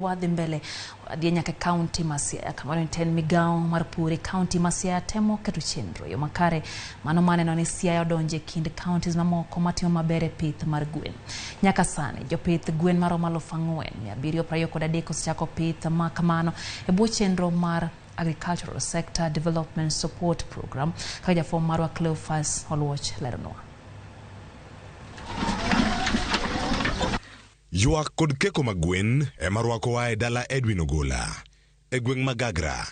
Wadhi mbele dienya ke kaonti ma Siaya kamano ten migao mar pur e kaonti ma Siaya temo keto chenro yo makare mano maneno ni Siaya odonje kind kaontis mamoko matimo maber e pith mar gwen. Nyaka sani jopith gwen maromo 4,723 osechako pith ma kamano e bwo chenro mar Agricultural Sector Development Support Program ka jafom marwa Cleophas Oluoch leronwa. Yuak kod keko magwen e marwako wae dala Edwin Ogola e gweng Magagra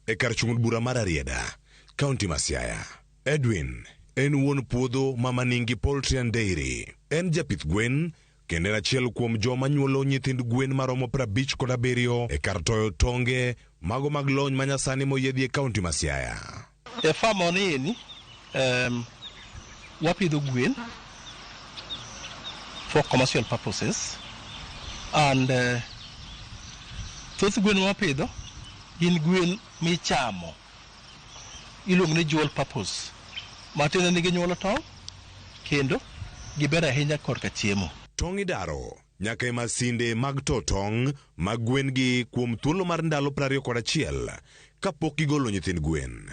e kar chung bura mar Arieda kaunti ma Siaya. Edwin en wuon puodho Mama Ningi Poultry and Dairy. En japith gwen kendo achiel kuom joma nyuolo nyithind gwen maromo 57 e kar toyo tonge mago mag lony manyasani moyiedhi e kaunti ma Siaya. E farm ni wapidho gwen for commercial purposes. And thoth gwen wapidho gin gwen michamo iluongo ni dual purpose matiende ni ginyuolo tong kendo giber ahinya korka chiemo. Tong idaro nyaka e masinde mag to tong mag gwen gi kuom thuolo mar ndalo 21 kapok gigolo nyithind gwen.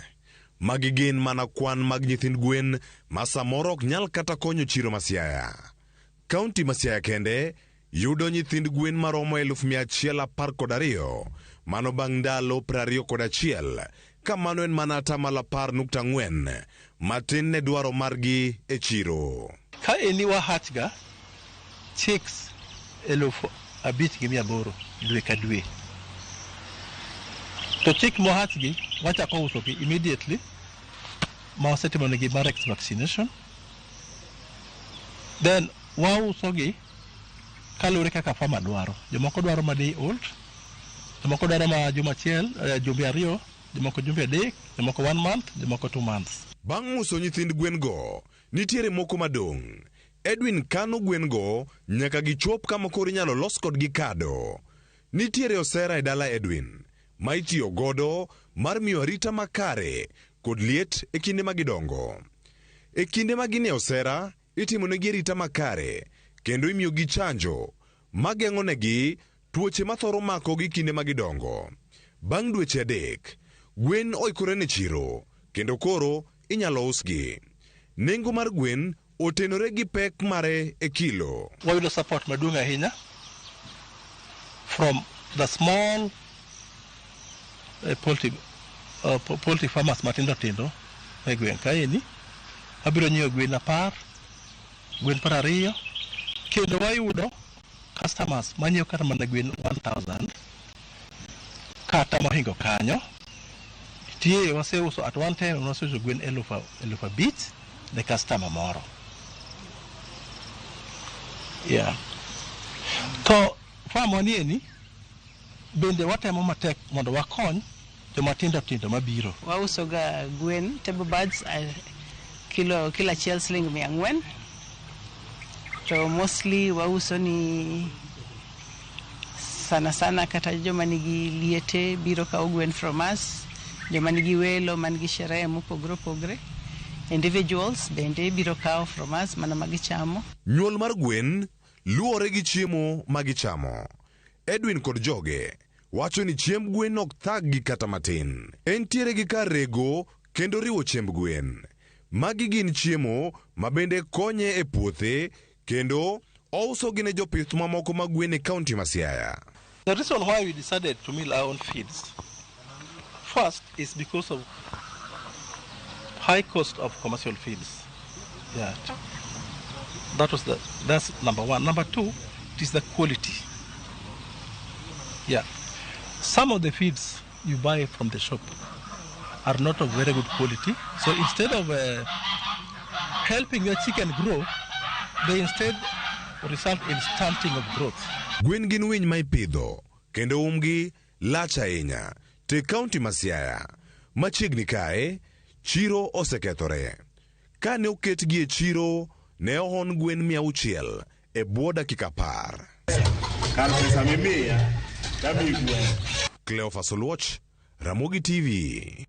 Magi gin mana kwan mag nyithind gwen ma samoro ok nyal kata konyo chiro ma Siaya. Kaunti ma Siaya kende yudo nyithind gwen maromo 112 mano bang' ndalo 21 ka mano en mana atamalo 10.4 matin ne dwaro margi e chiro. Ka eni wahatga chicks 5,800 dwe ka dwe. To chick mohatgi wachako usogi immediately ma wasetimonegi Marex vaccination. Then wausogi kalure kaka farmer dwaro. Jomoko dwaro ma day old, jomoko dwaro ma juma achiel, jumbe 2, jomoko jumbe 3, jomoko 1 month, jomoko 2 months. Bang' uso nyithind gwen go, nitiere moko madong'. Edwin kano gwen go nyaka gichop kama koro inyalo los kodgi kado. Nitiere osera e dala Edwin ma itiyo godo mar miyo arita makare kod liet e kinde magidongo. E kinde magine osera itimonegi arita makare kendo imiyo gi chanjo mageng'o negi tuoche mathoro mako gi kinde magidongo. Bang' dweche 3, gwen oikore ne chiro kendo koro inyalo usgi. Nengo mar gwen otenore gi pek mare e kilo. Wayudo support maduong' ahinya from the small poultry farmers matindo tindo e gweng' kaeni. Abiro nyiewo gwen 10, gwen 20 kendo wayudo customers manyiewo kata mana gwen 1,000 kata mahingo kanyo. Tie waseuso at one time waseuso gwen 5,000 ne customer moro. Yeah. To farm ni bende watemo matek mondo wakony joma tindo tindo mabiro. Wauso ga gwen table birds kila achiel siling 400. To mostly wauso ni sana kata joma nigi liete biro kawo gwen from us, joma nigi welo man gi sherehe mopogre individuals bende biro kawo from us mana magichamo. Nyuol mar gwen luore gi chiemo magichamo. Edwin kod joge wacho ni chiemb gwen ok thaggi kata matin. Entiere gi kar rego kendo riwo chiemb gwen. Magi gin chiemo mabende konye e puothe kendo ouso gine jopith mamoko mag gwen e kaunti ma Siaya. The reason why we decided to mill our own feeds first is because of high cost of commercial feeds. Yeah. That's number 1. Number 2, it is the quality. Yeah. Some of the feeds you buy from the shop are not of very good quality. So instead of helping the chicken grow, they instead result in stunting of growth. Gwen gin winy ma ipidho kendo umgi lach ahinya. Te kaunti ma Siaya machiegni kae chiro osekethore. Ka ne oketgi e chiro ne ohon gwen 600 e bwo dakika 10. Cleophas Oluoch, Ramogi TV.